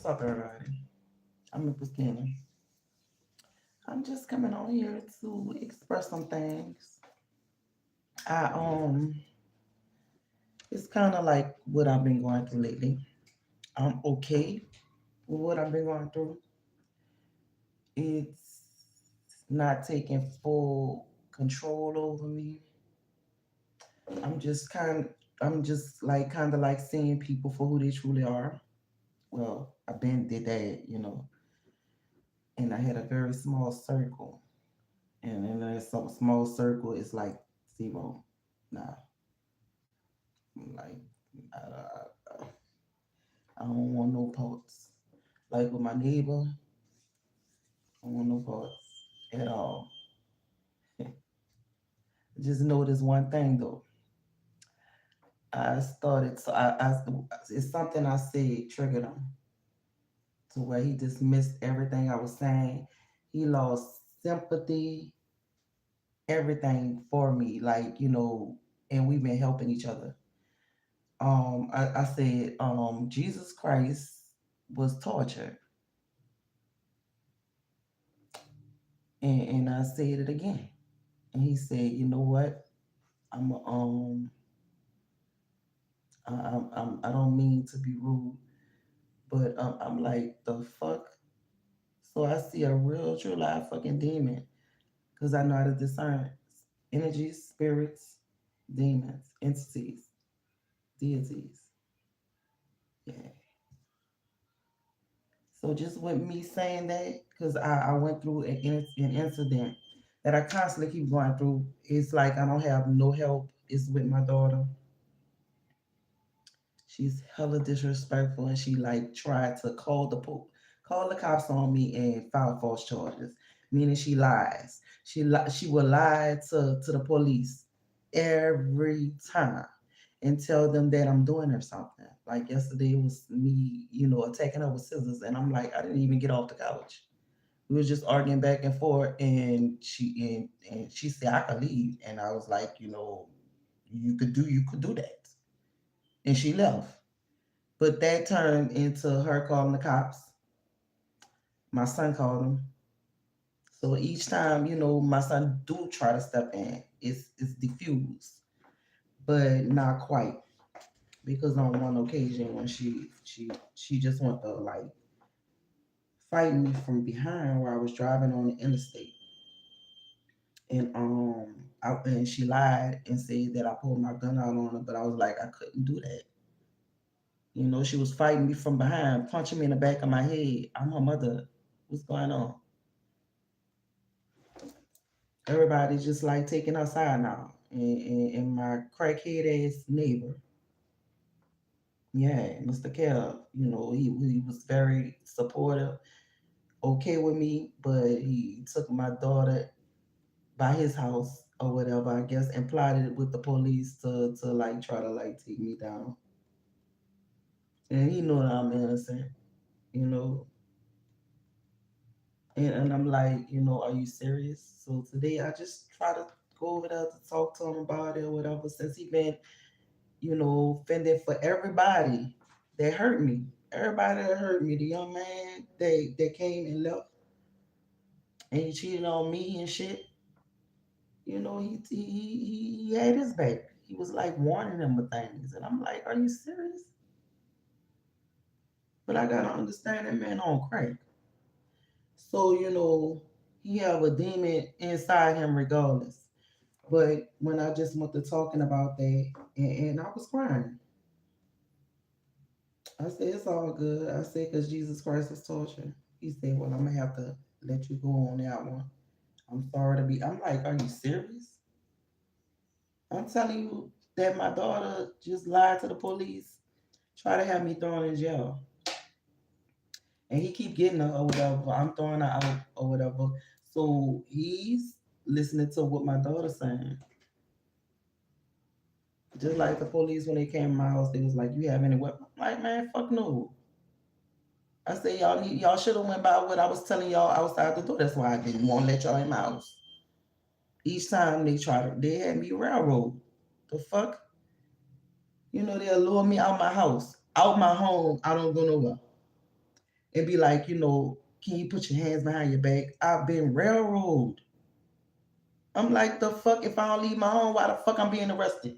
What's up, everybody? I'm Mr. Skinner. I'm just coming on here to express some things. I it's kind of like what I've been going through lately. I'm okay with what I've been going through. It's not taking full control over me. I'm just kind. I'm just like kind of like seeing people for who they truly are. Well, I've been did that, and I had a very small circle, and in that small circle, it's like zero. Nah, like I don't want no parts. Like with my neighbor, I don't want no parts at all. Just notice one thing though. I started, so it's something I said triggered him to where he dismissed everything I was saying. He lost sympathy, everything for me, and we've been helping each other. I said, Jesus Christ was tortured, and I said it again. And he said, you know what? I'm I don't mean to be rude, but I'm like the fuck. So I see a real true live fucking demon because I know how to discern energies, spirits, demons, entities, deities. Yeah. So just with me saying that, because I went through an incident that I constantly keep going through. It's like I don't have no help. It's with my daughter. She's hella disrespectful, and she like tried to call the cops on me and file false charges, meaning she lies. She will lie to the police every time and tell them that I'm doing her something. Like yesterday it was me, attacking her with scissors, and I'm like, I didn't even get off the couch. We was just arguing back and forth, and she said I could leave, and I was like, you could do that, and she left. But that turned into her calling the cops. My son called them. So each time, my son do try to step in, it's diffused, but not quite. Because on one occasion when she just went to like fight me from behind where I was driving on the interstate. And and she lied and said that I pulled my gun out on her, but I was like, I couldn't do that. She was fighting me from behind, punching me in the back of my head. I'm her mother. What's going on? Everybody's just like taking her side now. And my crackhead ass neighbor, yeah, Mr. Kev, he was very supportive, okay with me, but he took my daughter by his house or whatever, I guess, and plotted it with the police to like try to like take me down. And he know that I'm innocent, you know. And I'm like, are you serious? So today I just try to go over there to talk to him about it or whatever, since he been, fending for everybody that hurt me. Everybody that hurt me. The young man that came and left and he cheated on me and shit. He had his back. He was like warning them of things. And I'm like, are you serious? But I gotta understand that man on crack. So, he have a demon inside him regardless. But when I just went to talking about that, and I was crying. I said, it's all good. I said, because Jesus Christ was tortured. He said, well, I'm going to have to let you go on that one. I'm sorry to be. I'm like, are you serious? I'm telling you that my daughter just lied to the police, try to have me thrown in jail. And he keep getting her or whatever. I'm throwing her out or whatever. So he's listening to what my daughter's saying. Just like the police when they came to my house, they was like, you have any weapon? I'm like, man, fuck no. I said, y'all should have went by what I was telling y'all outside the door. That's why I didn't want to let y'all in my house. Each time they had me railroad. The fuck? They'll lure me out my house, out my home. I don't go nowhere. and be like, can you put your hands behind your back? I've been railroaded. I'm like, the fuck, if I don't leave my home, why the fuck I'm being arrested?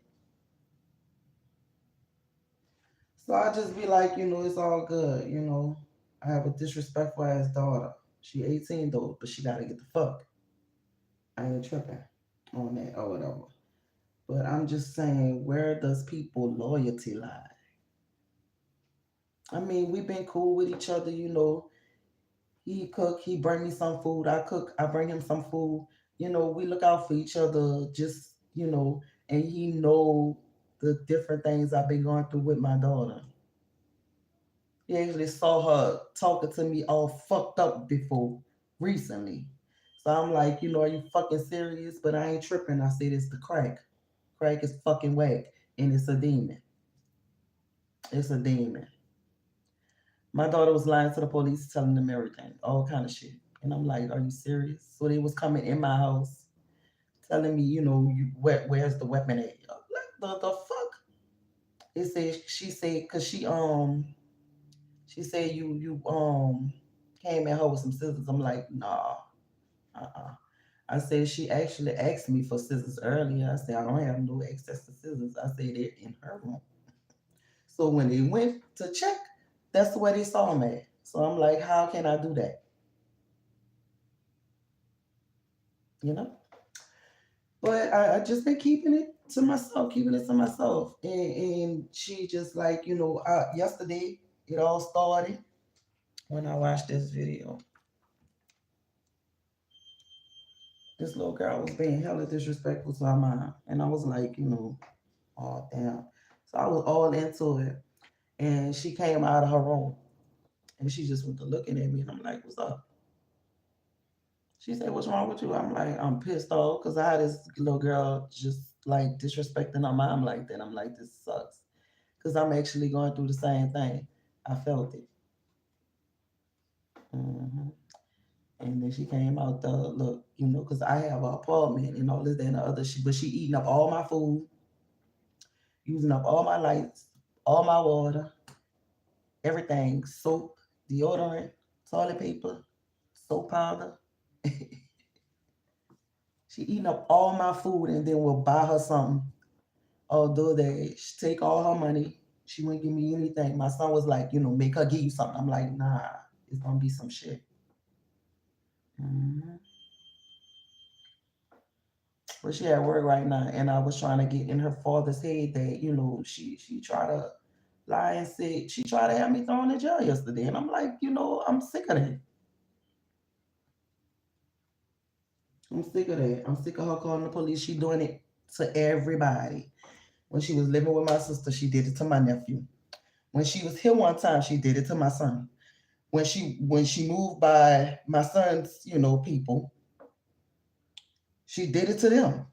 So I just be like, it's all good. I have a disrespectful ass daughter. She 18 though, but she gotta get the fuck. I ain't tripping on that or whatever. But I'm just saying, where does people loyalty lie? I mean, we've been cool with each other. He cook, he bring me some food. I cook, I bring him some food. We look out for each other. And he know the different things I've been going through with my daughter. He actually saw her talking to me all fucked up before recently. So I'm like, are you fucking serious? But I ain't tripping. I said it's the crack. Crack is fucking whack, and it's a demon. It's a demon. My daughter was lying to the police, telling them everything, all kind of shit. And I'm like, are you serious? So they was coming in my house, telling me, where's the weapon at? I'm like, the fuck? It said she said, cause she said you came at her with some scissors. I'm like, nah, I said she actually asked me for scissors earlier. I said I don't have no access to scissors. I said they're in her room. So when they went to check, that's where they saw me at. So I'm like, how can I do that? You know? But I just been keeping it to myself, keeping it to myself. And she just like, yesterday it all started when I watched this video. This little girl was being hella disrespectful to her mom. And I was like, oh damn. So I was all into it. And she came out of her room and she just went to looking at me and I'm like, what's up? She said, what's wrong with you? I'm like, I'm pissed off because I had this little girl just like disrespecting her mom like that. I'm like, this sucks. Because I'm actually going through the same thing. I felt it. hmm And then she came out the look, because I have an apartment and all this, that, and the other. But she eating up all my food, using up all my lights, all my water, everything, soap, deodorant, toilet paper, soap powder. She eating up all my food and then we'll buy her something. Although they take all her money, she wouldn't give me anything. My son was like, make her give you something. I'm like, nah, it's gonna be some shit. hmm But she at work right now, and I was trying to get in her father's head that she tried to lie and say she tried to have me thrown in jail yesterday, and I'm like, I'm sick of that. I'm sick of that. I'm sick of her calling the police. She doing it to everybody. When she was living with my sister, she did it to my nephew. When she was here one time, she did it to my son. When she moved by my son's, people, she did it to them.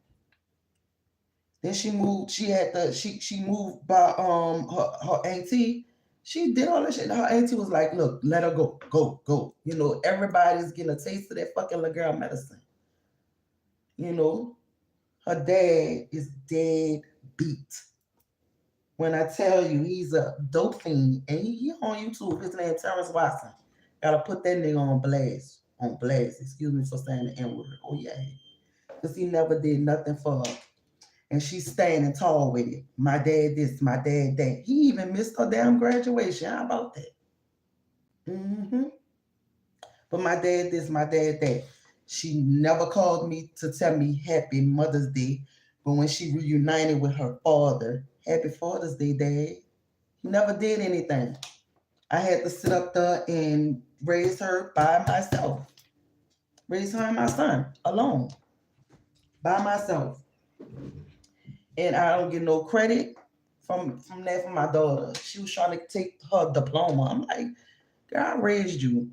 Then she moved. She moved by her auntie. She did all that shit. Her auntie was like, "Look, let her go, go, go." Everybody's getting a taste of that fucking little girl medicine. You know, her dad is dead beat. When I tell you he's a dope fiend, and he on YouTube, his name Terrence Watson. Gotta put that nigga on blast. On blast. Excuse me for saying the N word. Oh yeah, because he never did nothing for her. And she's standing tall with it. My dad this, my dad that. He even missed her damn graduation. How about that? hmm But my dad this, my dad that. She never called me to tell me Happy Mother's Day. But when she reunited with her father, Happy Father's Day, Dad. He never did anything. I had to sit up there and raise her by myself. Raise her and my son alone by myself. And I don't get no credit from that for my daughter. She was trying to take her diploma. I'm like, girl, I raised you.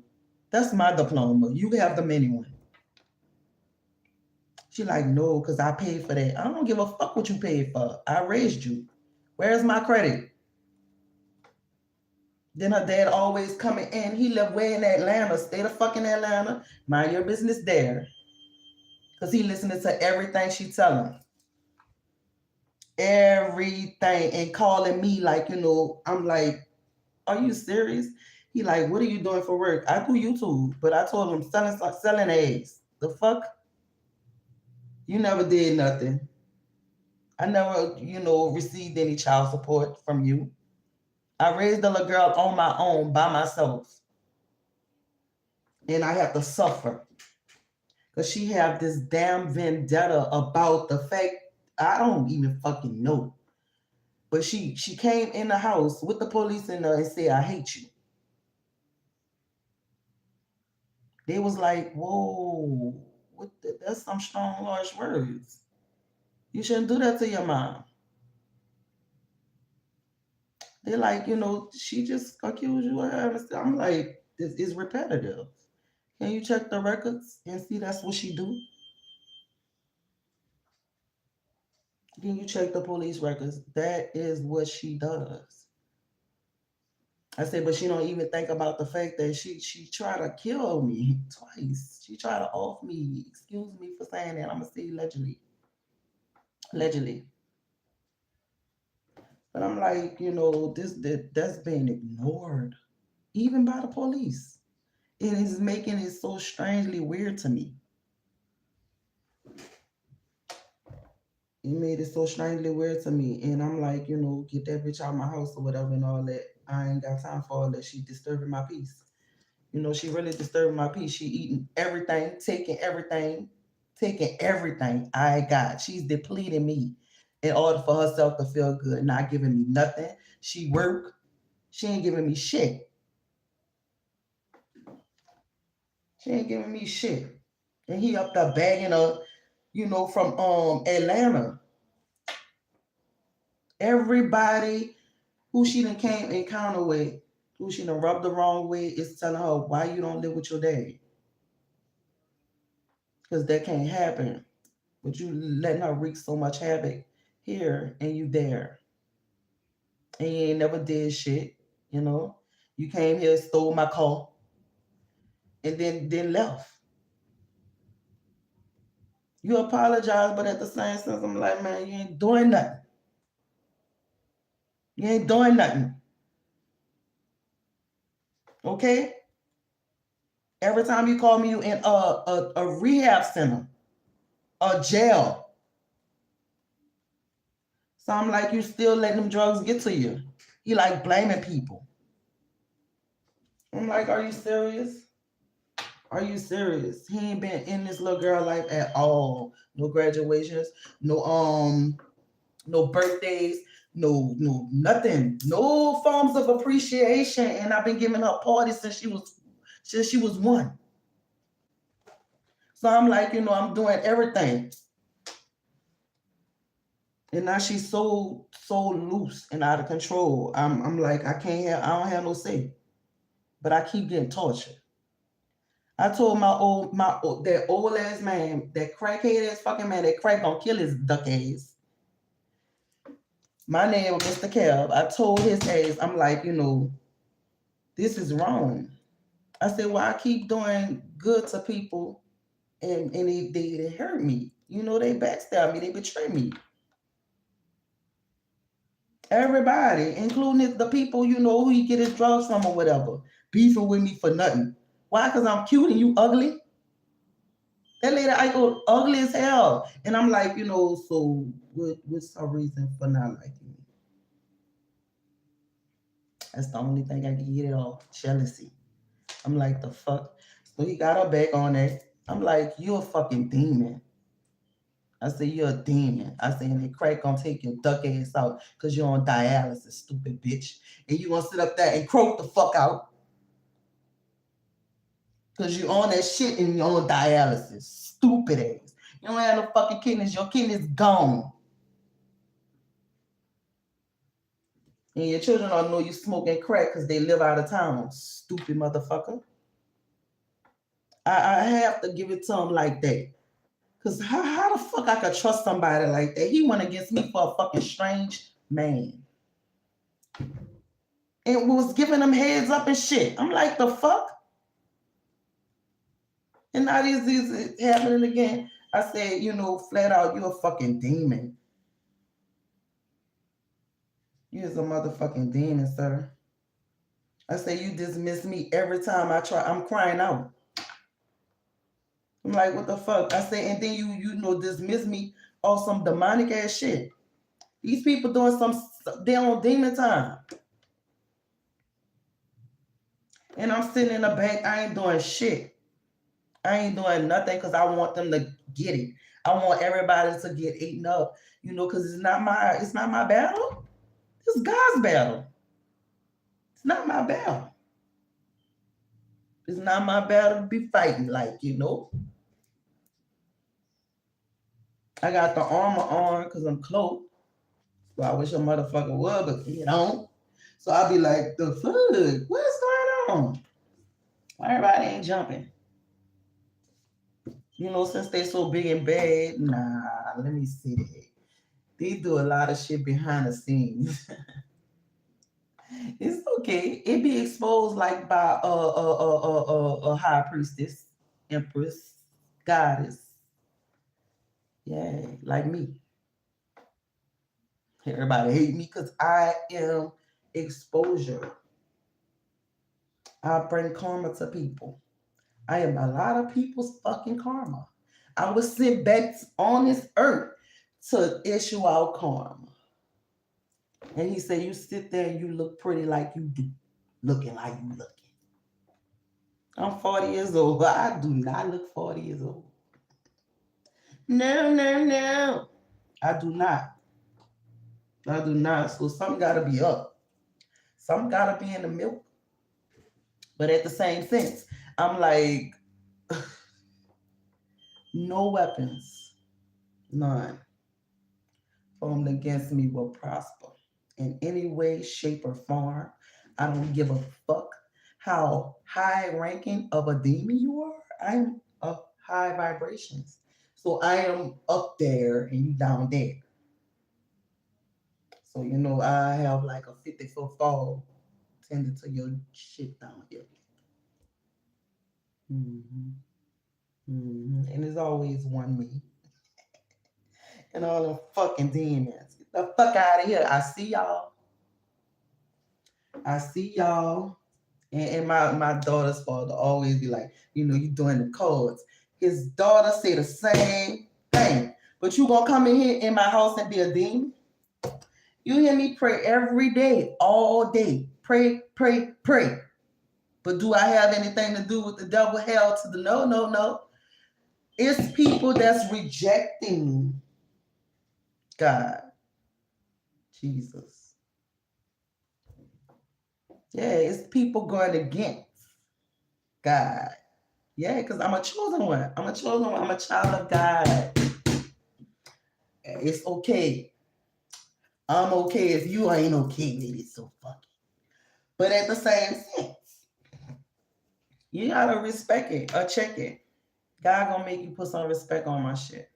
That's my diploma. You have the mini one. She like, no, because I paid for that. I don't give a fuck what you paid for. I raised you. Where's my credit? Then her dad always coming in. He lived way in Atlanta. Stay the fuck in Atlanta. Mind your business there. Because he listening to everything she telling. Everything. And calling me like, I'm like, are you serious? He like, what are you doing for work? I do YouTube, but I told him selling eggs. The fuck? You never did nothing. I never, received any child support from you. I raised the little girl on my own by myself. And I have to suffer. Because she have this damn vendetta about the fact I don't even fucking know. But she came in the house with the police in there and said, I hate you. They was like, whoa, that's some strong, harsh words. You shouldn't do that to your mom. They're like, she just accused you of having. I'm like, this is repetitive. Can you check the records and see that's what she do? Can you check the police records? That is what she does. I said, but she don't even think about the fact that she tried to kill me twice. She tried to off me. Excuse me for saying that. I'm gonna say allegedly. Allegedly. But I'm like, that's being ignored, even by the police. It is making it so strangely weird to me. It made it so strangely weird to me. And I'm like, get that bitch out of my house or whatever and all that. I ain't got time for all that. She disturbing my peace. She really disturbing my peace. She eating everything, taking everything I got. She's depleting me in order for herself to feel good, not giving me nothing. She work. She ain't giving me shit. She ain't giving me shit. And he up there bagging her, from Atlanta. Everybody who she done came encounter with, who she done rubbed the wrong way, is telling her why you don't live with your dad. Because that can't happen. But you letting her wreak so much havoc here and you there. And you ain't never did shit, you know. You came here, stole my car, and then left. You apologize, but at the same sense, I'm like, man, you ain't doing nothing. You ain't doing nothing. Okay? Every time you call me, you in a rehab center, a jail. So I'm like, you still letting them drugs get to you. You like blaming people. I'm like, are you serious? Are you serious? He ain't been in this little girl life at all. No graduations, no birthdays, no nothing. No forms of appreciation. And I've been giving her parties since she was one. So I'm like, I'm doing everything. And now she's so loose and out of control. I'm like, I don't have no say. But I keep getting tortured. I told that old ass man, that crackhead ass fucking man, that crack gonna kill his duck ass. My name is Mr. Cab. I told his ass, I'm like, this is wrong. I said, well, I keep doing good to people and they hurt me. They backstab me, they betray me. Everybody, including the people, who he get his drugs from or whatever, beefing with me for nothing. Why? Because I'm cute and you ugly? That lady I go ugly as hell. And I'm like, so what's her reason for not liking me? That's the only thing I can get it off. Jealousy. I'm like, the fuck? So he got her back on it. I'm like, you're a fucking demon. I said, you're a demon. I said, and the crack gonna take your duck ass out because you're on dialysis, stupid bitch. And you gonna sit up there and croak the fuck out. Because you on that shit and you're on dialysis. Stupid ass. You don't have no fucking kidneys. Your kidneys gone. And your children don't know you smoking crack because they live out of town. Stupid motherfucker. I have to give it to him like that. Because how the fuck I could trust somebody like that? He went against me for a fucking strange man. And was giving them heads up and shit. I'm like, the fuck? And now this is happening again. I said, flat out, you a fucking demon. You're a motherfucking demon, sir. I say, you dismiss me every time I try. I'm crying out. I'm like, what the fuck? I say, and then you dismiss me on some demonic ass shit. These people doing they on demon time. And I'm sitting in the bank. I ain't doing shit. I ain't doing nothing because I want them to get it. I want everybody to get eaten up, because it's not my battle. It's God's battle. It's not my battle. It's not my battle to be fighting I got the armor on because I'm cloaked. So I wish a motherfucker would, but you don't. So I'll be like, the fuck? What's going on? Why everybody ain't jumping? Since they so big and bad, nah, let me see that. They do a lot of shit behind the scenes. It's okay. It be exposed like by a high priestess, empress, goddess. Yeah, like me. Everybody hate me because I am exposure. I bring karma to people. I am a lot of people's fucking karma. I was sent back on this earth to issue out karma. And he said, you sit there and you look pretty like you do. Looking like you looking. I'm 40 years old, but I do not look 40 years old. No, no, no. I do not. I do not. So something got to be up. Something got to be in the milk. But at the same sense, I'm like, no weapons, none, formed against me will prosper in any way, shape, or form. I don't give a fuck how high ranking of a demon you are. I'm of high vibrations. So I am up there and you down there. So, I have like a 50-foot fall tended to your shit down here. Mm-hmm. Mm-hmm. And there's always one me. And all them fucking demons. Get the fuck out of here. I see y'all. And my daughter's father always be like, you doing the codes. His daughter say the same thing. But you gonna come in here in my house and be a demon? You hear me pray every day, all day. Pray, pray, pray. But do I have anything to do with the devil? Hell to the no, no, no. It's people that's rejecting God. Jesus. Yeah, it's people going against God. Yeah, because I'm a chosen one. I'm a child of God. It's okay. I'm okay if you ain't okay with it, so fuck it. But at the same sense, you gotta respect it or check it. God gonna make you put some respect on my shit.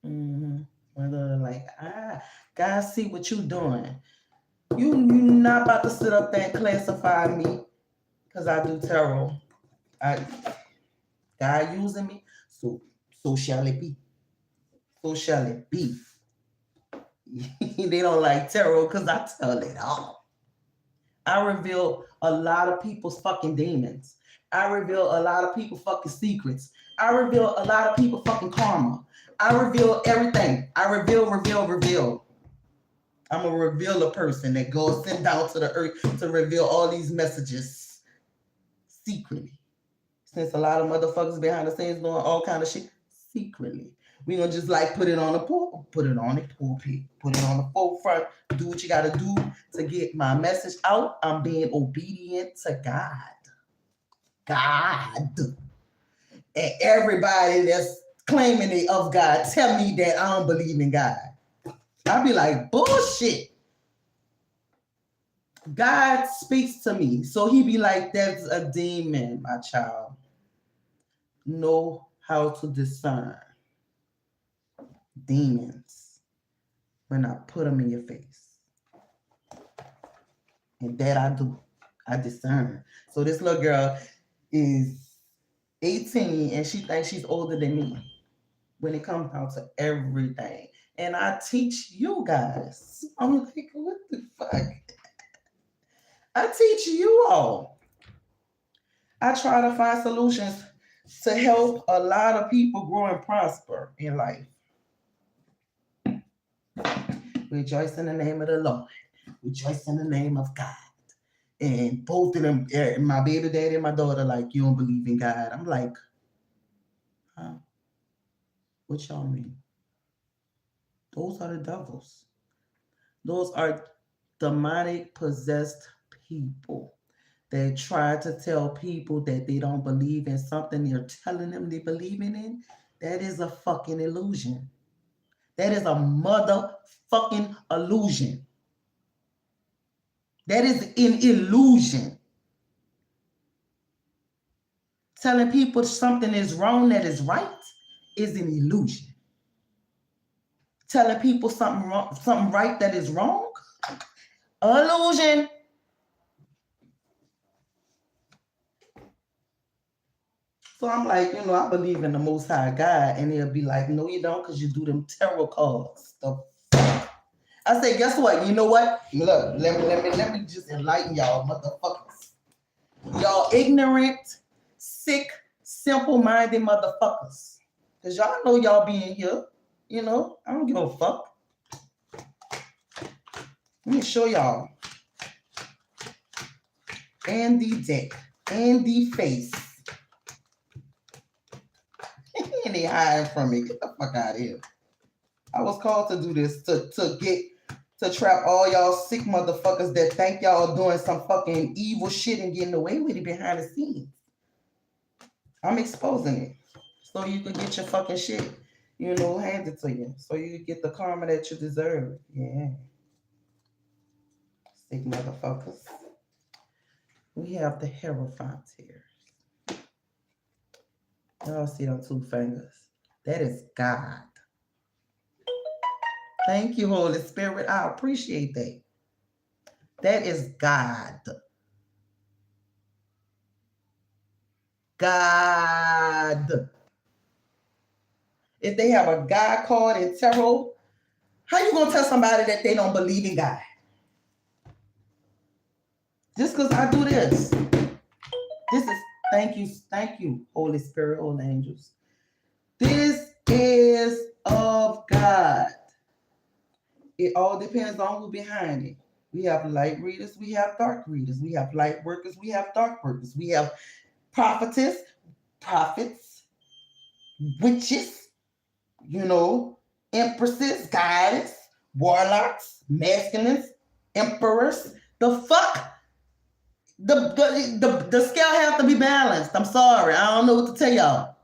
Mm-hmm. Whether God see what you doing. You not about to sit up there and classify me because I do tarot. God using me, so shall it be. So shall it be. They don't like tarot because I tell it all. I reveal a lot of people's fucking demons. I reveal a lot of people fucking secrets. I reveal a lot of people fucking karma. I reveal everything. I reveal. I'm a revealer person that goes sent down to the earth to reveal all these messages secretly. Since a lot of motherfuckers behind the scenes doing all kind of shit secretly. We gonna just put it on the pulpit, put it on the pulpit, put it on the forefront, do what you gotta do to get my message out. I'm being obedient to God. And everybody that's claiming they of God, tell me that I don't believe in God. I'll be like, bullshit. God speaks to me. So he be like, that's a demon, my child. Know how to discern demons when I put them in your face. And that I do. I discern. So this little girl is 18 and she thinks she's older than me when it comes down to everything. And I teach you guys. I'm like, what the fuck? I teach you all. I try to find solutions to help a lot of people grow and prosper in life. Rejoice in the name of the Lord. Rejoice in the name of God. And both of them, my baby daddy and my daughter, like, you don't believe in God. I'm like, huh? What y'all mean? Those are the devils. Those are demonic possessed people that try to tell people that they don't believe in something you're telling them they believe in. That is a fucking illusion. That is a motherfucking illusion. That is an illusion. Telling people something is wrong that is right is an illusion. Telling people something wrong, something right that is wrong, illusion. So I'm like, I believe in the Most High God, and they'll be like, no, you don't, because you do them tarot cards. I say, guess what? You know what? Look, let me just enlighten y'all, motherfuckers. Y'all ignorant, sick, simple-minded motherfuckers. Because y'all know y'all being here. I don't give a fuck. Let me show y'all. And the dick. And the face. And they hiding from me. Get the fuck out of here. I was called to do this to trap all y'all sick motherfuckers that think y'all doing some fucking evil shit and getting away with it behind the scenes. I'm exposing it so you can get your fucking shit, handed to you, so you can get the karma that you deserve. Yeah, sick motherfuckers. We have the Heroin tears. Y'all see them 2 fingers? That is God. Thank you, Holy Spirit. I appreciate that. That is God. God. If they have a God card in tarot, how you gonna tell somebody that they don't believe in God? Just because I do this. This is, thank you, Holy Spirit, Holy angels. This is of God. It all depends on who behind it. We have light readers, we have dark readers, we have light workers, we have dark workers, we have prophetess, prophets, witches, empresses, goddess, warlocks, masculines, emperors. The fuck? The scale has to be balanced. I'm sorry. I don't know what to tell y'all.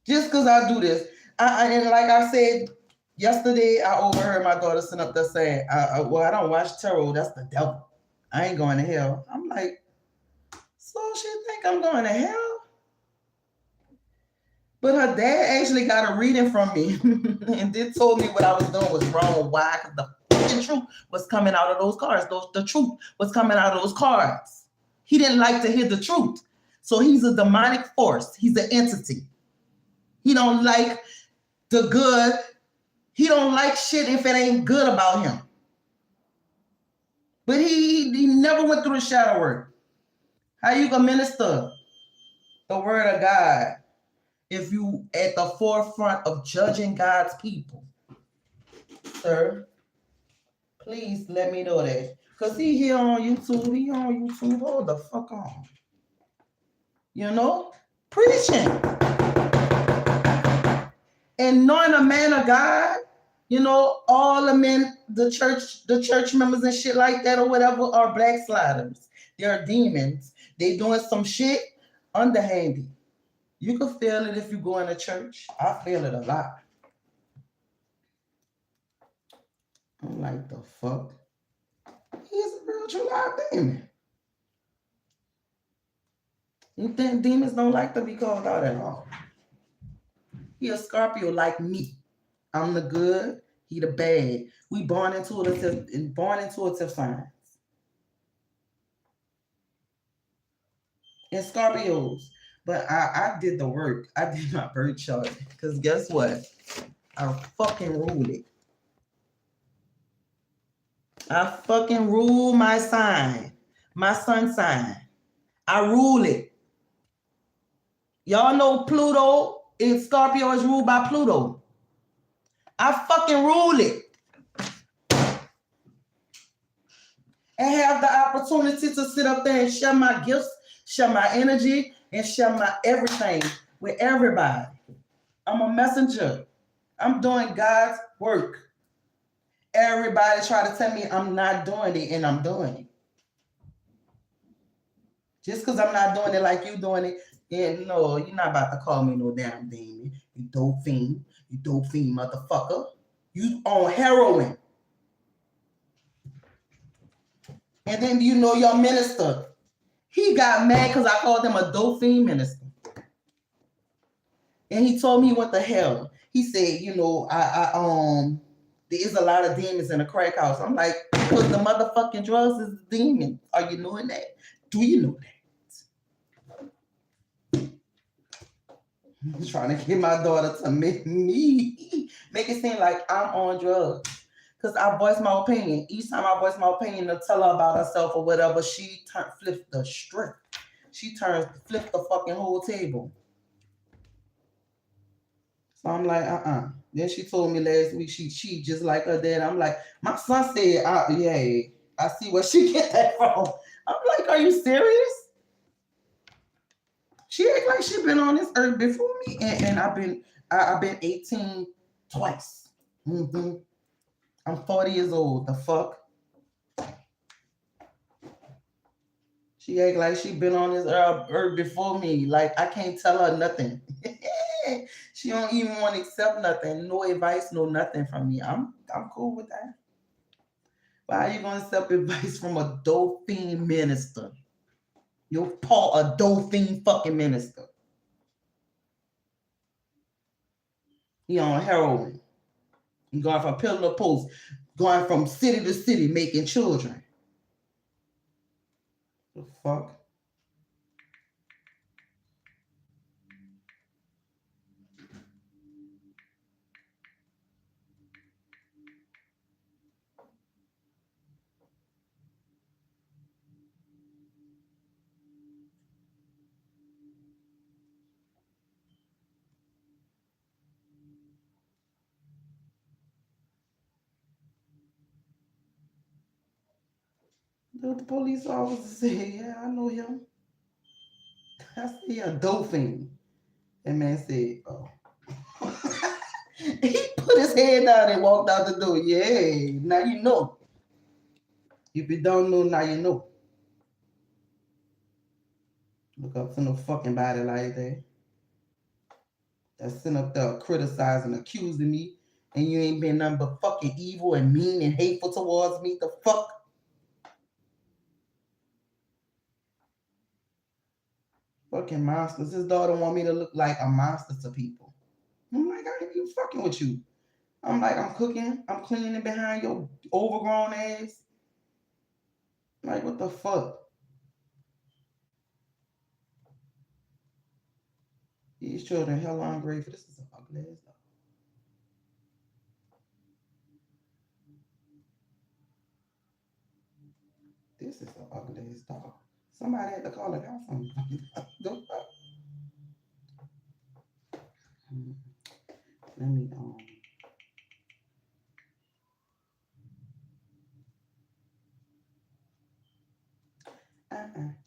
Just because I do this. And like I said yesterday, I overheard my daughter sitting up there saying, I don't watch tarot. That's the devil. I ain't going to hell. I'm like, so she think I'm going to hell? But her dad actually got a reading from me and then told me what I was doing was wrong. Why? Because the fucking truth was coming out of those cards. The truth was coming out of those cards. He didn't like to hear the truth. So he's a demonic force. He's an entity. He don't like the good. He don't like shit if it ain't good about him. But he never went through the shadow work. How you gonna minister the word of God if you at the forefront of judging God's people? Sir, please let me know that. Because he here on YouTube. He on YouTube. Hold the fuck on. Preaching. And knowing a man of God, all the men, the church members and shit like that or whatever are backsliders. They're demons. They doing some shit underhanded. You can feel it if you go into church. I feel it a lot. I'm like, the fuck? He's a real true live demon. You think demons don't like to be called out at all? He a Scorpio like me. I'm the good, he the bad. We born intuitive signs. And Scorpios. But I did the work. I did my birth chart. Because guess what? I fucking ruled it. I fucking rule my sign. My sun sign. I rule it. Y'all know Pluto in Scorpio is ruled by Pluto. I fucking rule it. And have the opportunity to sit up there and share my gifts, share my energy, and share my everything with everybody. I'm a messenger. I'm doing God's work. Everybody try to tell me I'm not doing it, and I'm doing it. Just because I'm not doing it like you doing it, yeah, no, you're not about to call me no damn demon. You dope fiend. You dope fiend, motherfucker. You on heroin. And then you know your minister. He got mad because I called him a dope fiend minister. And he told me what the hell. He said, you know, there is a lot of demons in the crack house. I'm like, because the motherfucking drugs is the demon. Are you knowing that? Do you know that? I'm trying to get my daughter to make it seem like I'm on drugs. Because I voice my opinion. Each time I voice my opinion to tell her about herself or whatever, she flips the script. She flips the fucking whole table. So I'm like, Then she told me last week she just like her dad. I'm like, my son said, yeah, I see where she get that from. I'm like, are you serious? She act like she been on this earth before me, and I've been 18 twice. Mm-hmm. I'm 40 years old. The fuck? She act like she been on this earth before me. Like I can't tell her nothing. She don't even want to accept nothing. No advice, no nothing from me. I'm cool with that. Why are you gonna accept advice from a dope fiend minister? You're Paul, a dope fiend fucking minister. He on heroin. He going from pillar to post, going from city to city, making children. The fuck? The police officer said, yeah, I know him. I said, yeah, dope fiend. That man said, oh. He put his head down and walked out the door. Yeah, now you know. If you don't know, now you know. Look up to no fucking body like that. That's sitting up there criticizing, accusing me, and you ain't been nothing but fucking evil and mean and hateful towards me. The fuck? Fucking monsters. His daughter want me to look like a monster to people. I'm like, I ain't even fucking with you. I'm like, I'm cooking, I'm cleaning behind your overgrown ass. Like, what the fuck? These children hella ungrateful. This is an ugly ass dog. This is an ugly ass dog. Somebody had to call it out from me. Let me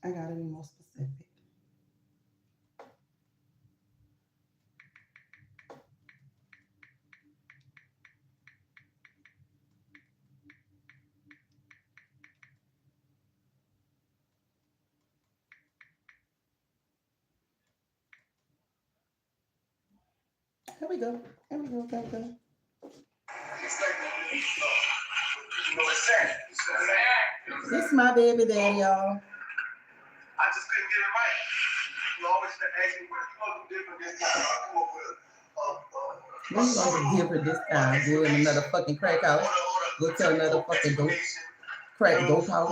I gotta be more specific. Here we go. Here we go. Here we go. This is my baby daddy, y'all. I just couldn't get it right. You always ask me, what are you going to do different this time? I come up with what you gonna do different this time? Go in another fucking crack house. Go to another fucking dope house.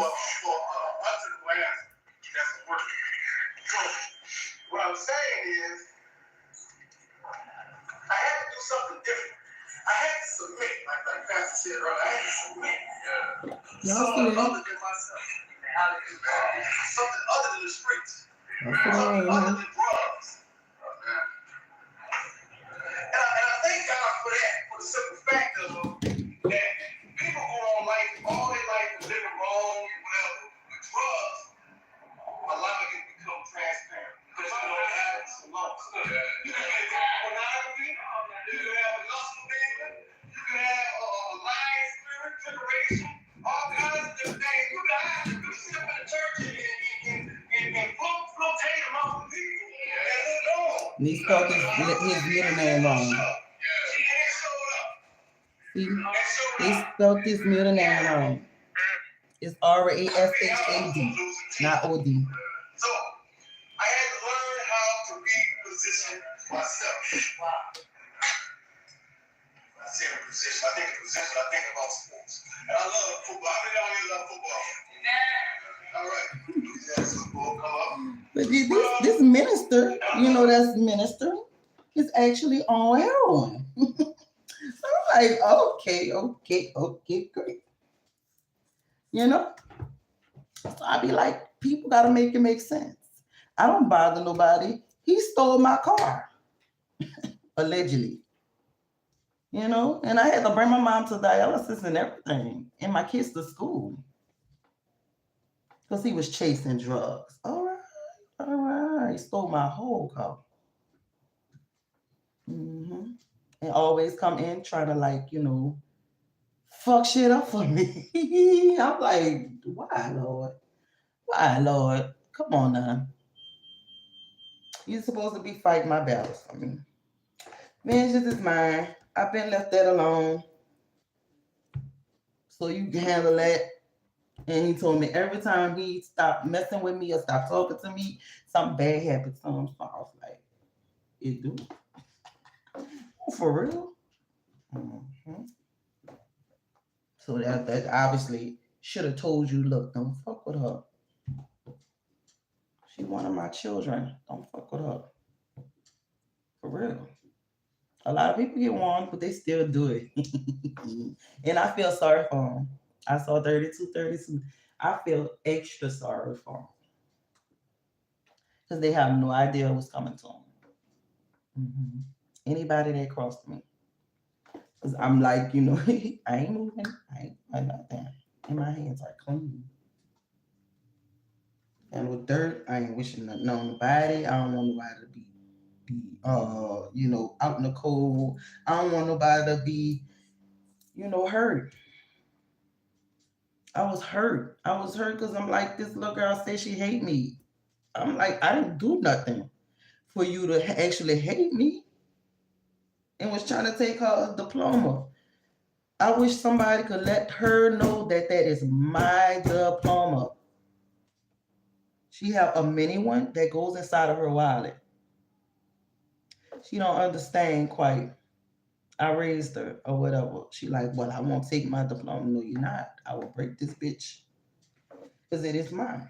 What I'm saying is, I had to do something different. I had to submit, like Pastor said earlier. I had to submit. Y'all see that? Something other than the streets. That's the name, Other huh? than drugs. And I thank God for that, for the simple fact of that people go on life, all their life is living wrong and whatever. With drugs, a lot of it become transparent. Because you don't have it so long. You can have pornography, you can have a lustful demon, you can have a lying spirit, generation, all kinds of different things. You can sit up in the church and flotate among people. And he spelled his middle name wrong. See, he spelled his middle name wrong. It's Rashad, not OD. So I had to learn how to reposition myself. I say reposition. I think of position. I think about sports. And I love football. How many of y'all love football? All right. Yes, football. Come up. But this minister, you know, that's minister, is actually on heroin. So I'm like, okay, great. You know? So I be like, people gotta make it make sense. I don't bother nobody. He stole my car, allegedly. You know, and I had to bring my mom to dialysis and everything, and my kids to school. Because he was chasing drugs. All right. He stole my whole car. And always come in trying to, like, you know, fuck shit up for me. I'm like, why, Lord? Why, Lord? Come on now. You're supposed to be fighting my battles for me. Vengeance is mine. I've been left that alone. So you can handle that. And he told me every time he stopped messing with me or stopped talking to me, something bad happened to him. So I was like, it do? For real? Mm-hmm. So that obviously should have told you, look, don't fuck with her. She one of my children. Don't fuck with her. For real. A lot of people get warned, but they still do it. And I feel sorry for them. I saw 32. I feel extra sorry for them. Because they have no idea what's coming to them. Anybody that crossed me. Because I'm like, you know, I ain't moving. I ain't nothing. And my hands are clean. And with dirt, I ain't wishing nothing on nobody. I don't want nobody to be you know, out in the cold. I don't want nobody to be, you know, hurt. I was hurt because I'm like, this little girl said she hate me. I'm like, I didn't do nothing for you to actually hate me, and was trying to take her diploma. I wish somebody could let her know that that is my diploma. She have a mini one that goes inside of her wallet. She don't understand quite. I raised her or whatever. She like, well, I won't take my diploma. No, you're not. I will break this bitch because it is mine.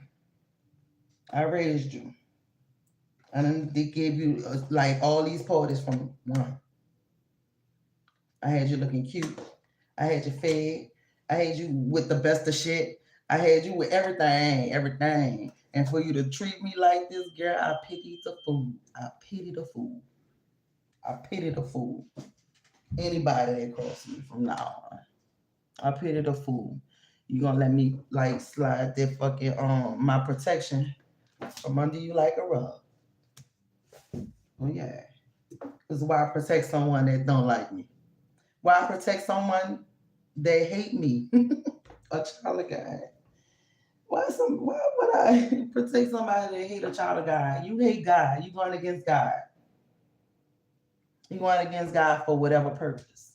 I raised you. And then they gave you like all these parties from one. I had you looking cute. I had you fed. I had you with the best of shit. I had you with everything. And for you to treat me like this, girl, I pity the fool. I pity the fool. I pity the fool. Anybody that crosses me from now on. I pity the fool. You gonna let me like slide that fucking my protection from under you like a rug. Oh yeah. Because why protect someone that don't like me? Why protect someone that hate me? A child of God. Why would I protect somebody that hate a child of God? You hate God. You going against God. You going against God for whatever purpose.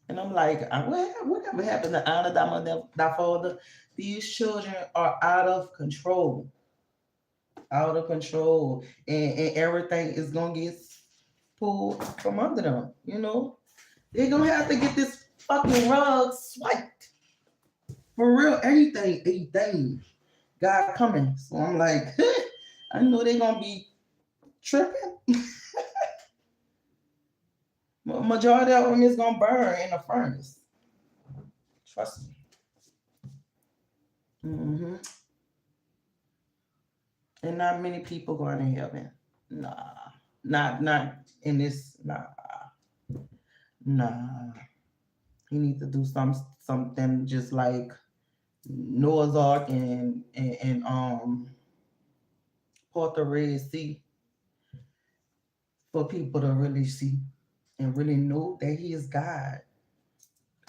And I'm like, whatever happened to honor thy mother, thy father? These children are out of control. Out of control. And everything is going to get pulled from under them, you know? They're going to have to get this fucking rug swiped. For real, everything. God coming. So I'm like, I know they're going to be tripping. Majority of them is going to burn in the furnace. Trust me. Mm-hmm. And not many people going to heaven. Nah. Not in this. Nah. He needs to do something just like Noah's Ark and part the Red Sea for people to really see and really know that he is God.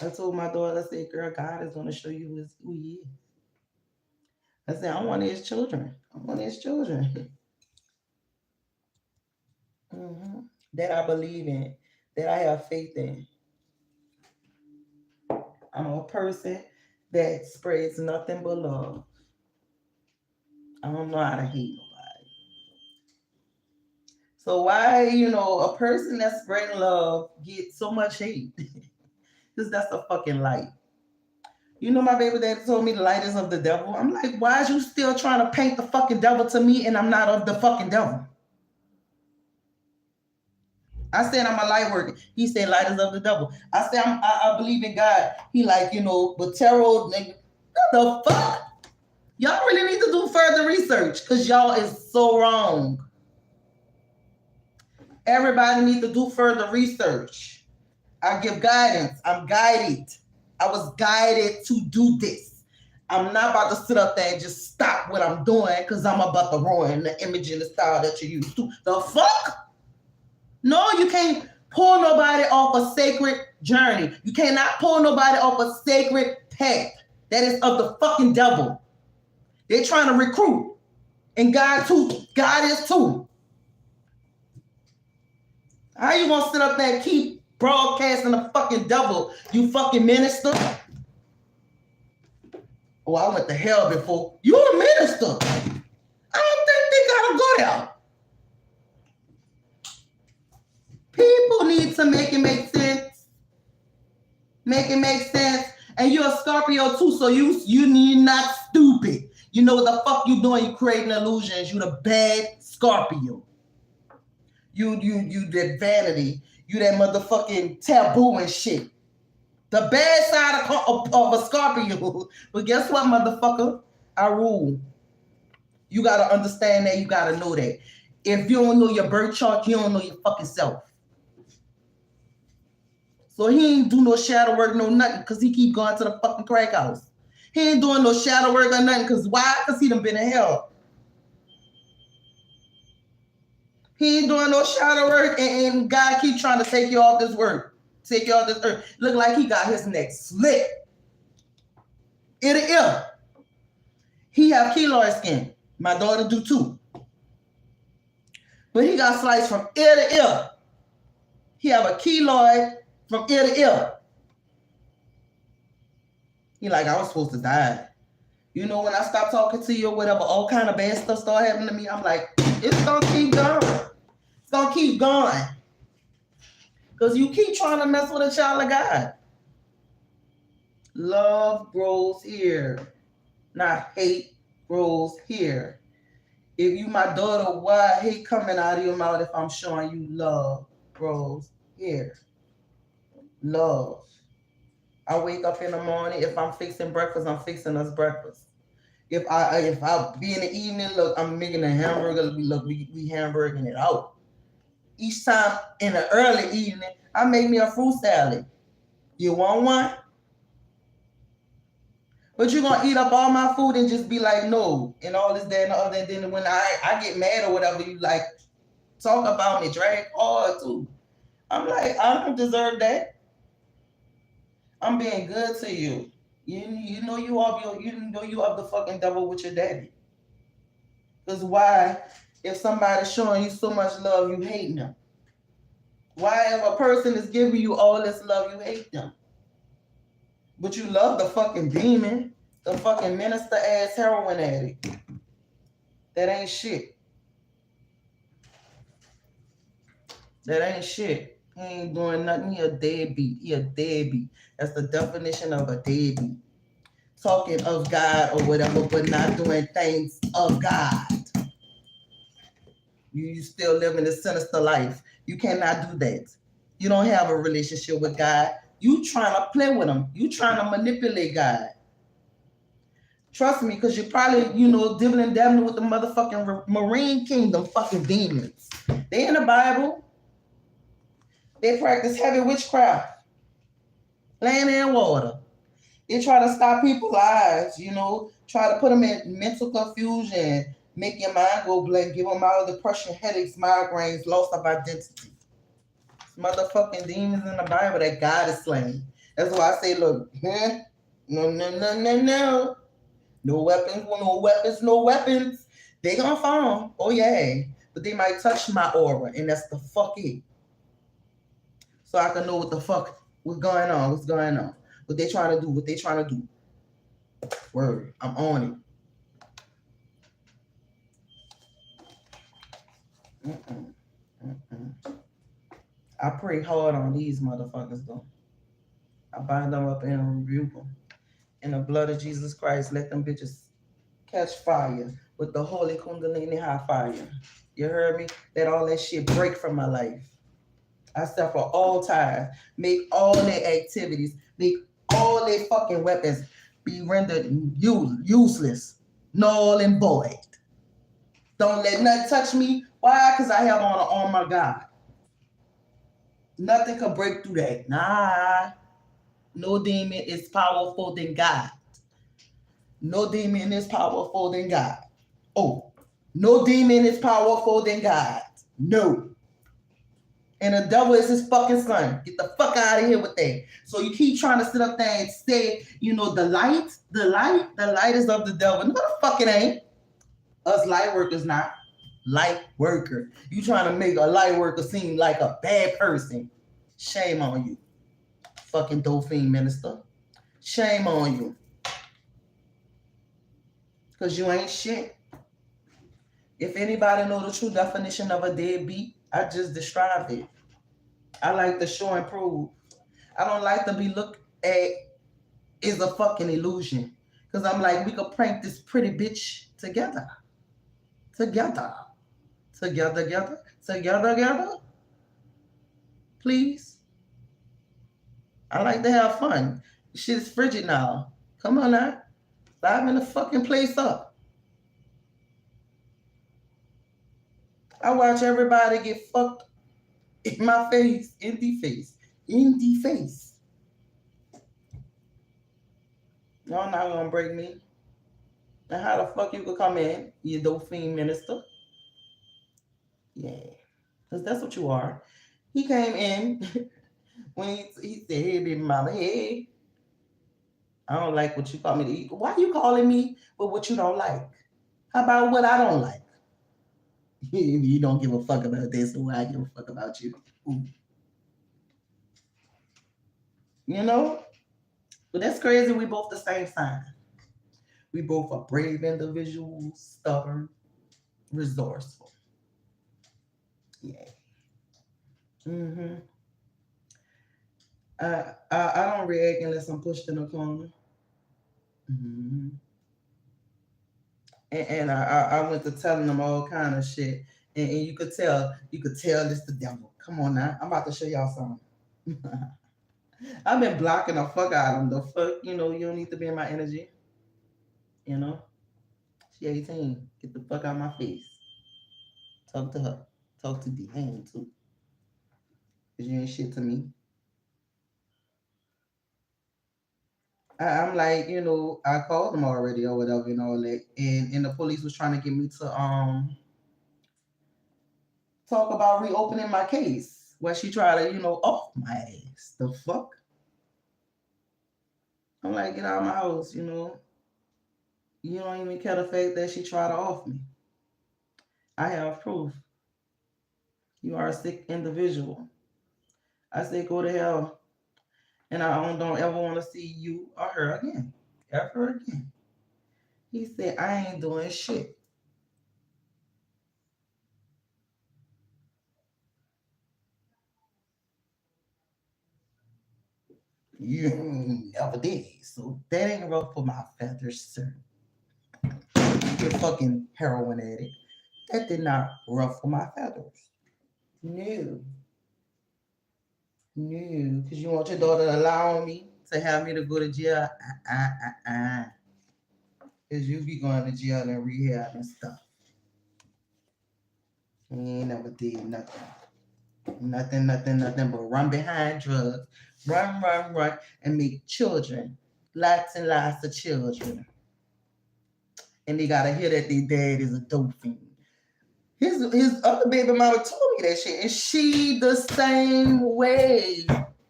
I told my daughter, I said, girl, God is gonna show you who he is. I said, I'm one of his children. I'm one of his children. hmm That I believe in, that I have faith in. I'm a person that spreads nothing but love. I don't know how to hate nobody. So why, a person that's spreading love gets so much hate? Because that's the fucking light. My baby dad told me the light is of the devil. I'm like, why is you still trying to paint the fucking devil to me and I'm not of the fucking devil? I said I'm a light worker. He said light is of the devil. I said I believe in God. He like, but tarot, nigga, what the fuck? Y'all really need to do further research because y'all is so wrong. Everybody needs to do further research. I give guidance. I'm guided. I was guided to do this. I'm not about to sit up there and just stop what I'm doing because I'm about to ruin the image and the style that you used to. The fuck? No, you can't pull nobody off a sacred journey. You cannot pull nobody off a sacred path. That is of the fucking devil. They're trying to recruit. And God too. God is too. How you gonna sit up there and keep broadcasting the fucking devil, you fucking minister? Oh, I went to hell before. You a minister. I don't think they gotta go there. People need to make it make sense. Make it make sense. And you're a Scorpio too, so you're not stupid. You know what the fuck you doing? You creating illusions. You the bad Scorpio. You that vanity. You that motherfucking taboo and shit. The bad side of a Scorpio. But guess what, motherfucker? I rule. You gotta understand that. You gotta know that. If you don't know your birth chart, you don't know your fucking self. So he ain't do no shadow work, no nothing, because he keep going to the fucking crack house. He ain't doing no shadow work or nothing, because why? Because he done been in hell. He ain't doing no shadow work, and God keep trying to take you off this work. Take you off this earth. Look like he got his neck slit. Ear to ear. He have keloid skin. My daughter do too. But he got sliced from ear to ear. He have a keloid from ear to ear. He like, I was supposed to die. When I stop talking to you or whatever, all kind of bad stuff start happening to me, I'm like, it's gonna keep going. It's gonna keep going. Because you keep trying to mess with a child of God. Love grows here. Not hate grows here. If you my daughter, why hate coming out of your mouth if I'm showing you love grows here? Love. I wake up in the morning. If I'm fixing breakfast, I'm fixing us breakfast. If I be in the evening, look, I'm making a hamburger. We hamburging it out. Each time in the early evening, I make me a fruit salad. You want one? But you're gonna eat up all my food and just be like, no, and all this, that, and the other. And then when I get mad or whatever, you like talk about me, drag hard too. I'm like, I don't deserve that. I'm being good to you. You know you have the fucking devil with your daddy. Because why, if somebody's showing you so much love, you hate them? Why, if a person is giving you all this love, you hate them? But you love the fucking demon, the fucking minister ass heroin addict. That ain't shit. That ain't shit. He ain't doing nothing. He a deadbeat. He a deadbeat. That's the definition of a deadbeat. Talking of God or whatever, but not doing things of God. You still living a sinister life. You cannot do that. You don't have a relationship with God. You trying to play with him. You trying to manipulate God. Trust me, because you're probably, you know, dibbling dabbling with the motherfucking Marine Kingdom fucking demons. They in the Bible. They practice heavy witchcraft, land and water. They try to stop people's lives, you know, try to put them in mental confusion, make your mind go blank, give them mild depression, headaches, migraines, loss of identity. Motherfucking demons in the Bible that God is slaying. That's why I say, look, no, no, no, no, no. No weapons, no weapons, no weapons. They gonna fall. Oh yeah. But they might touch my aura, and that's the fuck it. So I can know what the fuck what's going on, What they trying to do, Word. I'm on it. Mm-mm. Mm-mm. I pray hard on these motherfuckers though. I bind them up and rebuke them. In the blood of Jesus Christ, let them bitches catch fire with the holy kundalini high fire. You heard me? Let all that shit break from my life. I suffer all ties. Make all their activities, make all their fucking weapons be rendered useless, null and void. Don't let nothing touch me. Why? Because I have on the armor of God. Nothing can break through that. Nah. No demon is powerful than God. No demon is powerful than God. Oh, no demon is powerful than God. No. And the devil is his fucking son. Get the fuck out of here with that. So you keep trying to sit up there and say, you know, the light is of the devil. No, the fuck it ain't. Us light workers not. Light worker. You trying to make a light worker seem like a bad person. Shame on you. Fucking Dauphine minister. Shame on you. Because you ain't shit. If anybody know the true definition of a deadbeat, I just described it. I like to show and prove. I don't like to be looked at as a fucking illusion. Because I'm like, we could prank this pretty bitch together. Together. Please. I like to have fun. Shit's frigid now. Come on now. Liven the fucking place up. I watch everybody get fucked in my face, in the face. Y'all not gonna break me. And how the fuck you could come in, you Dauphine minister? Yeah, because that's what you are. He came in when he said, hey, baby mama, hey. I don't like what you call me to eat. Why you calling me with what you don't like? How about what I don't like? You don't give a fuck about this, so I give a fuck about you. Ooh. You know? But that's crazy. We both the same sign. We both are brave individuals, stubborn, resourceful. Yeah. Mm-hmm. I don't react unless I'm pushed in a corner. Mm-hmm. And I went to telling them all kind of shit. And you could tell it's the devil. Come on now. I'm about to show y'all something. I've been blocking the fuck out of them. The fuck, you know, you don't need to be in my energy. You know? She 18. Get the fuck out of my face. Talk to her. Talk to Deanne too. Because you ain't shit to me. I'm like, you know, I called them already or whatever and all that. And the police was trying to get me to talk about reopening my case. Where she tried to, you know, off my ass. The fuck? I'm like, get out of my house, you know. You don't even care the fact that she tried to off me. I have proof. You are a sick individual. I said, go to hell. And I don't ever want to see you or her again. Ever again. He said, I ain't doing shit. You never did. So that ain't ruffle my feathers, sir. You're fucking heroin addict. That did not ruffle my feathers. No. No. Because you want your daughter to allow me to have me to go to jail. Cause you be going to jail and rehab and stuff. He ain't never did nothing. Nothing but run behind drugs. Run, and make children. Lots and lots of children. And they gotta hear that their dad is a dope fiend. His other baby mama told me that shit, and she the same way.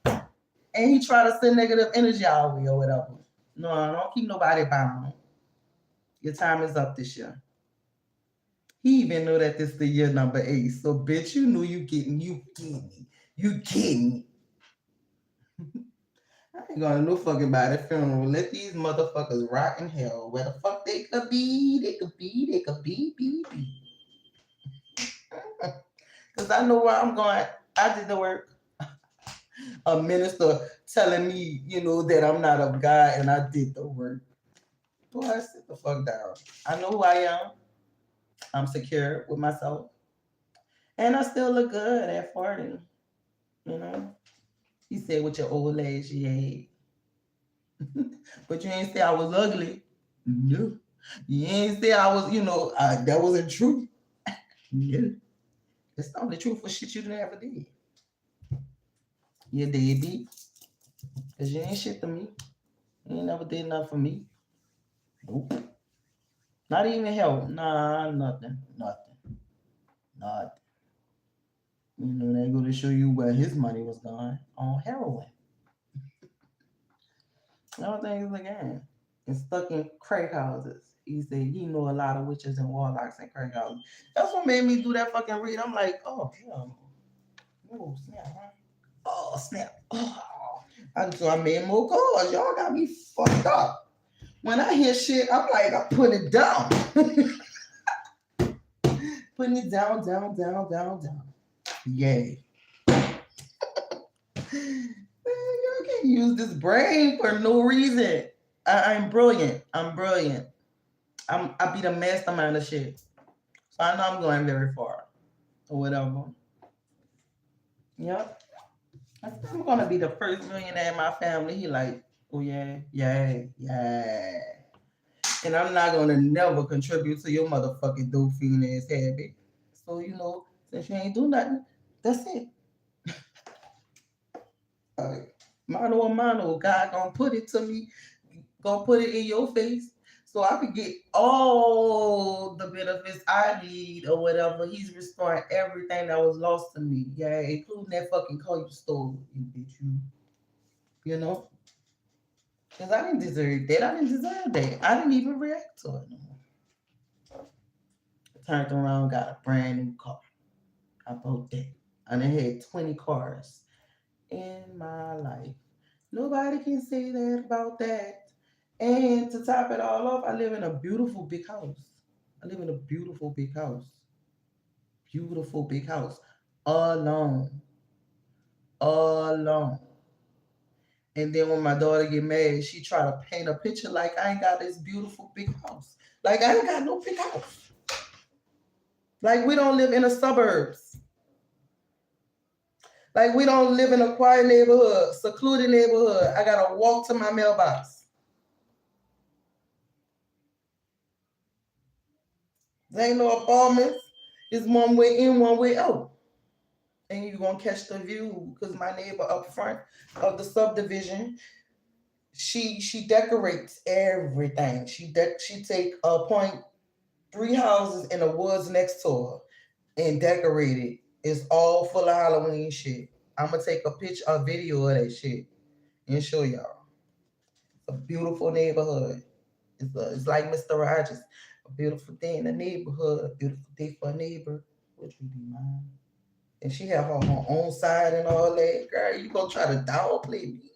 And he try to send negative energy our way or whatever. No, don't keep nobody bound. Your time is up this year. He even know that this is the year number 8. So bitch, you knew you getting. I ain't gonna no fucking by the funeral. Let these motherfuckers rot in hell. Where the fuck they could be. Cause I know where I'm going. I did the work. A minister telling me, that I'm not of God, and I did the work. Boy, sit the fuck down. I know who I am. I'm secure with myself. And I still look good at 40. He said with your old age, yeah. But you ain't say I was ugly. No. You ain't say I was, that wasn't true. No. It's not the truth for shit you never did. You deadbeat. Because you ain't shit to me. You ain't never did nothing for me. Nope. Not even help. Nah, nothing. They go to show you where his money was going on heroin. Everything is a game. And stuck in crack houses. He said he know a lot of witches and warlocks and crack houses. That's what made me do that fucking read. I'm like, oh, hell no. Oh, snap, huh? Oh, snap. Oh. So I made more calls. Y'all got me fucked up. When I hear shit, I'm like, I put it down. Putting it down. Yay. You can't use this brain for no reason. I'm brilliant. I be the mastermind of shit. So I know I'm going very far. Or whatever. Yep. I said I'm gonna be the first millionaire in my family. He like, oh yeah. And I'm not gonna never contribute to your motherfucking dope fiend ass habit. So since you ain't do nothing, that's it. Mano a mano, God gonna put it to me, gonna put it in your face, so I could get all the benefits I need or whatever. He's restoring everything that was lost to me. Yeah, including that fucking car you stole, you bitch. Because I didn't deserve that. I didn't even react to it no more. Turned around, got a brand new car. I bought that. I done had 20 cars in my life. Nobody can say that about that. And to top it all off, I live in a beautiful big house. Beautiful big house. Alone. And then when my daughter get mad, she try to paint a picture like I ain't got this beautiful big house. Like I ain't got no big house. Like we don't live in the suburbs. Like we don't live in a quiet neighborhood, secluded neighborhood. I gotta walk to my mailbox. There ain't no apartments. It's one way in, one way out. And you're gonna catch the view because my neighbor up front of the subdivision, she decorates everything. She take 3 houses in the woods next to her and decorate it. It's all full of Halloween shit. I'm gonna take a video of that shit and show y'all. It's a beautiful neighborhood. It's like Mr. Rogers. A beautiful day in the neighborhood, a beautiful day for a neighbor, which would be mine. And she have her own side and all that. Girl, you gonna try to downplay me?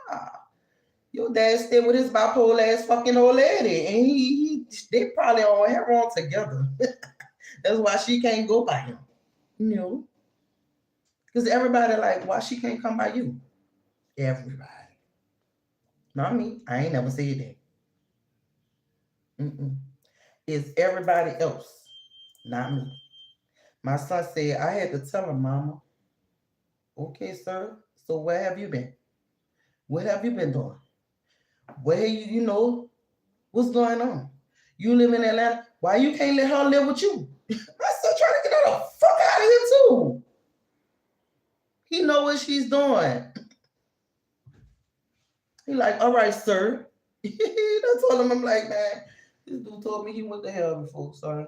Nah. Your dad stayed with his bipolar ass fucking old lady, and they probably on heroin together. That's why she can't go by him. Because everybody like, why she can't come by you? Everybody. Not me. I ain't never said that. It's everybody else, not me. My son said, I had to tell her, Mama. Okay, sir. So where have you been? What have you been doing? Where What's going on? You live in Atlanta. Why you can't let her live with you? I still trying to get her the fuck out of here too. He know what she's doing. He like, all right, sir. I told him, I'm like, man, this dude told me he went to hell before, son.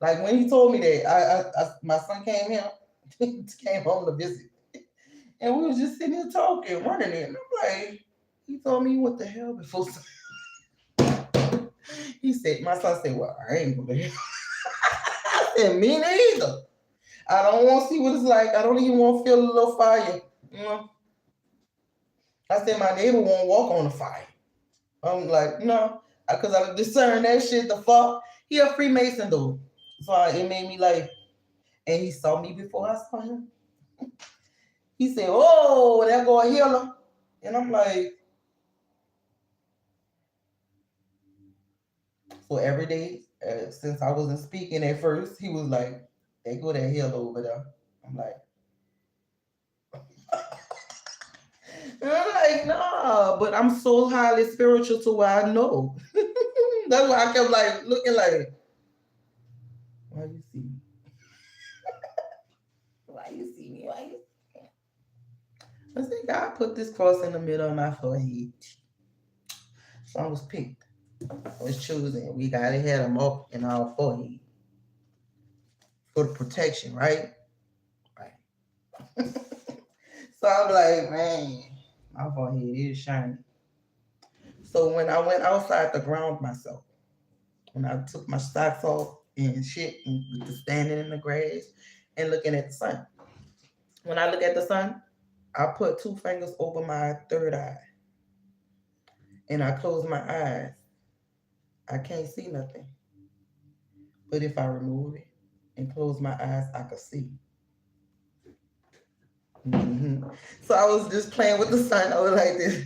Like when he told me that, my son came here, came home to visit, and we was just sitting here talking, running it. And I'm like, he told me he went to hell before. He said, my son said, well, I ain't going to hell. I said, me neither. I don't want to see what it's like. I don't even want to feel a little fire. You know? I said, my neighbor won't walk on the fire. I'm like, no, because I discern that shit. The fuck, he a Freemason though, so it made me like. And he saw me before I saw him. He said, "Oh, there go a healer," and I'm like, so every day since I wasn't speaking at first, he was like, "They go that healer over there." I'm like, nah, but I'm so highly spiritual to where I know. That's why I kept like looking like, why you see me? Why you see me? Why you? I said, God put this cross in the middle of my forehead. So I was picked. I was choosing. We got to have them up in our forehead for the protection, right? Right. So I'm like, man, my forehead is shining. So when I went outside to ground myself, when I took my socks off and shit, and just standing in the grass and looking at the sun. When I look at the sun, I put two fingers over my third eye and I close my eyes. I can't see nothing. But if I remove it and close my eyes, I could see. Mm-hmm. So I was just playing with the sun. I was like this,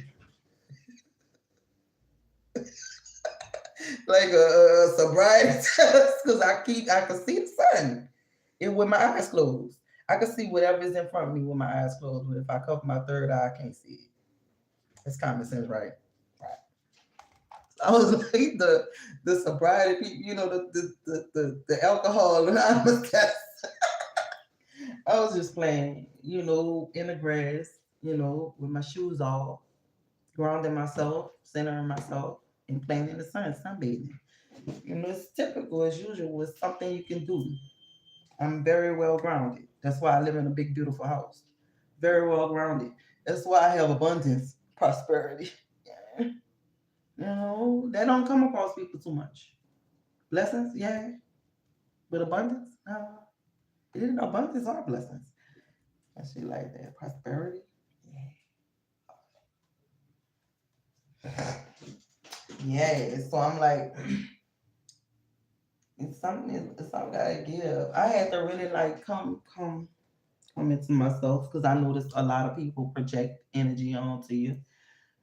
like a sobriety test, because I could see the sun, and with my eyes closed. I could see whatever is in front of me with my eyes closed. But if I cover my third eye, I can't see it. It's common sense, right? Right. I was like the sobriety people, the alcohol anonymous test. I was just playing, in the grass, with my shoes off, grounding myself, centering myself, and playing in the sun, sunbathing. It's typical as usual. It's something you can do. I'm very well grounded. That's why I live in a big, beautiful house. Very well grounded. That's why I have abundance, prosperity. Yeah. That don't come across people too much. Blessings, yeah, but abundance, no. It didn't abundance or blessings. And shit like that. Prosperity, yeah. Yeah. So I'm like, it's something gotta give. I had to really like come into myself because I noticed a lot of people project energy onto you.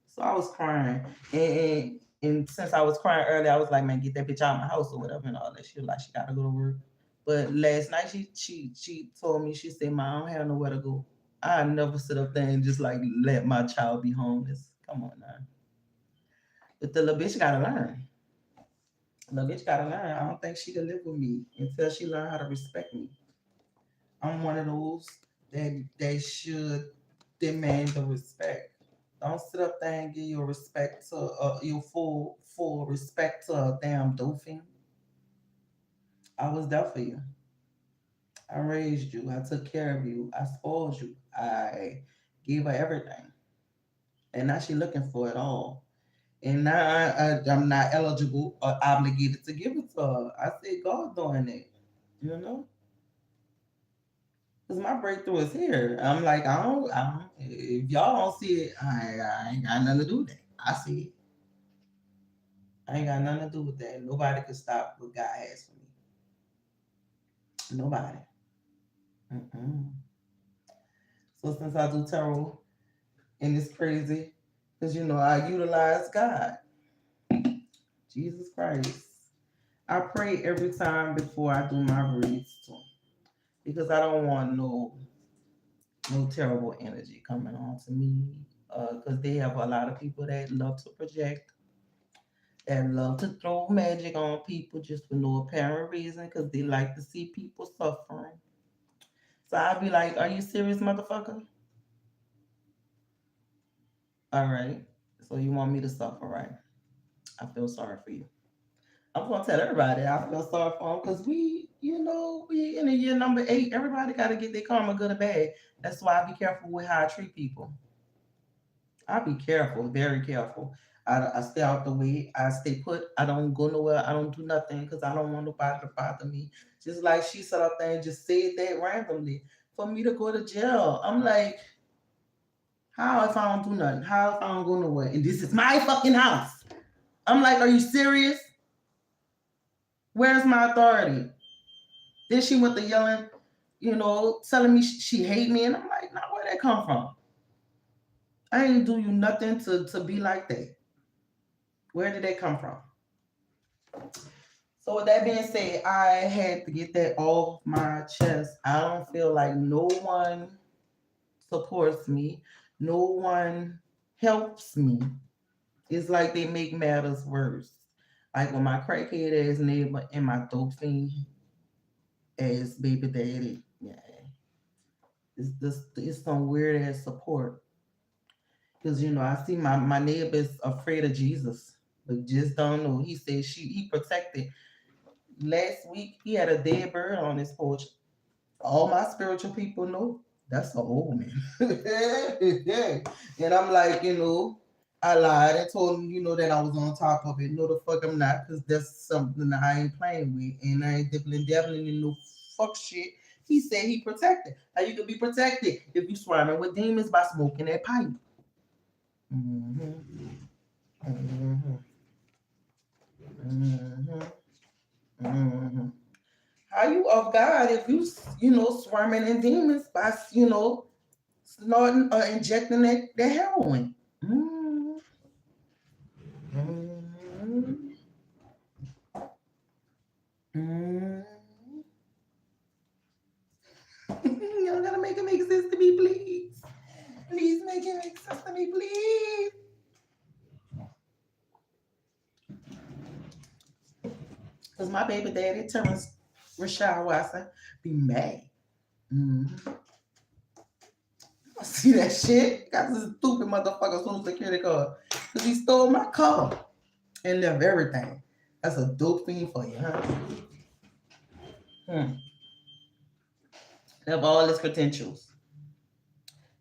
So I was crying, and since I was crying earlier, I was like, man, get that bitch out of my house or whatever and all that. She was like, she gotta go to work. But last night she told me, she said, "Ma, I don't have nowhere to go." I never sit up there and just like let my child be homeless. Come on now. But the little bitch gotta learn. The bitch gotta learn. I don't think she can live with me until she learn how to respect me. I'm one of those that they should demand the respect. Don't sit up there and give your respect to your full respect to a damn dolphin. I was there for you. I raised you. I took care of you. I spoiled you. I gave her everything, and now she looking for it all. And now I'm not eligible or obligated to give it to her. I said, God doing it, you know. Cause my breakthrough is here. I'm like, I don't. If y'all don't see it, I ain't got nothing to do with that. I see it. I ain't got nothing to do with that. Nobody can stop what God has for me. Nobody. Mm-mm. So since I do tarot, and it's crazy, cause I utilize God, Jesus Christ. I pray every time before I do my reads to him because I don't want no terrible energy coming on to me. Because they have a lot of people that love to project. that love to throw magic on people just for no apparent reason because they like to see people suffering. So I'd be like, are you serious, motherfucker? All right. So you want me to suffer, right? I feel sorry for you. I'm gonna tell everybody I feel sorry for them because we in the year number 8. Everybody got to get their karma, good or bad. That's why I be careful with how I treat people. I be careful, very careful. I stay out the way. I stay put. I don't go nowhere. I don't do nothing because I don't want nobody to bother me. Just like she sat up there and just said that randomly for me to go to jail. I'm like, how if I don't do nothing? How if I don't go nowhere? And this is my fucking house. I'm like, are you serious? Where's my authority? Then she went to yelling, telling me she hate me. And I'm like, nah, where that come from? I ain't do you nothing to be like that. Where did that come from? So with that being said, I had to get that off my chest. I don't feel like no one supports me. No one helps me. It's like they make matters worse. Like with my crackhead ass neighbor and my dope fiend ass baby daddy. Yeah. It's some weird ass support. Because I see my neighbor's afraid of Jesus, but just don't know. He said he protected. Last week he had a dead bird on his porch. All my spiritual people know that's an old man. And I'm like, I lied and told him, that I was on top of it. No, the fuck I'm not, because that's something that I ain't playing with, and I ain't dabbling in no fuck shit. He said he protected. How you can be protected if you swimming with demons by smoking that pipe? Mm-hmm. Mm-hmm. Mm-hmm. Mm-hmm. How you of God if you swimming in demons by snorting or injecting that heroin? Mm-hmm. Mm-hmm. Mm-hmm. Y'all gotta make it make sense to me, please. Please make it make sense to me, please. Because my baby daddy, Terrence Rashad Watson, be mad. Mm-hmm. I see that shit. Got this stupid motherfucker social security card. Because he stole my car and left everything. That's a dope thing for you, huh? Hmm. Left all his credentials.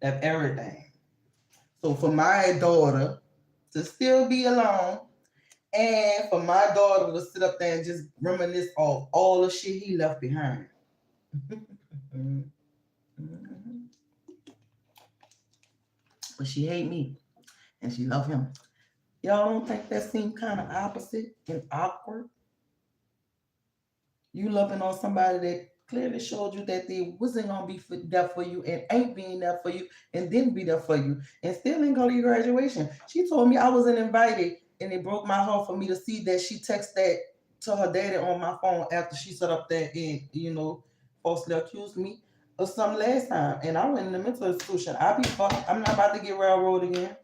Left everything. So for my daughter to still be alone and for my daughter to sit up there and just reminisce off all the shit he left behind. But she hate me and she love him. Y'all don't think that seemed kind of opposite and awkward? You loving on somebody that clearly showed you that they wasn't gonna be there for you and ain't being there for you and didn't be there for you and still ain't go to your graduation. She told me I wasn't invited and it broke my heart for me to see that she texted that to her daddy on my phone after she set up there and falsely accused me of something last time. And I went in the mental institution. I be fucked. I'm not about to get railroaded again.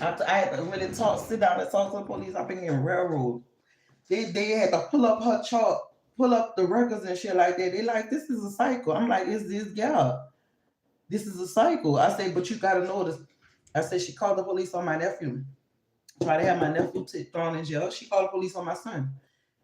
After I had to really sit down and talk to the police, I've been getting railroad. They had to pull up her chart, pull up the records and shit like that. They like, this is a cycle. I'm like, is this gal? This is a cycle. I say, but you gotta know this. I said she called the police on my nephew. Tried to have my nephew thrown in jail. She called the police on my son.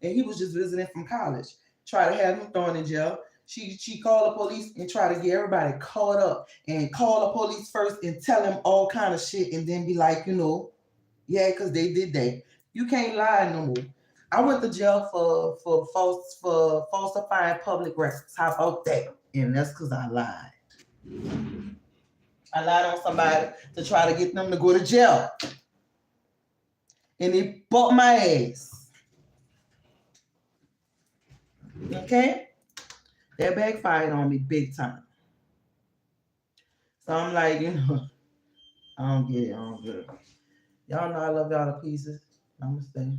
And he was just visiting from college. Tried to have him thrown in jail. She called the police and tried to get everybody caught up and call the police first and tell them all kind of shit and then be like, yeah, because they did that. You can't lie no more. I went to jail for falsifying public records. How about that? And that's because I lied. I lied on somebody to try to get them to go to jail. And they bought my ass. Okay? That backfired on me big time. So I'm like, I don't get it. Y'all know I love y'all to pieces. Namaste.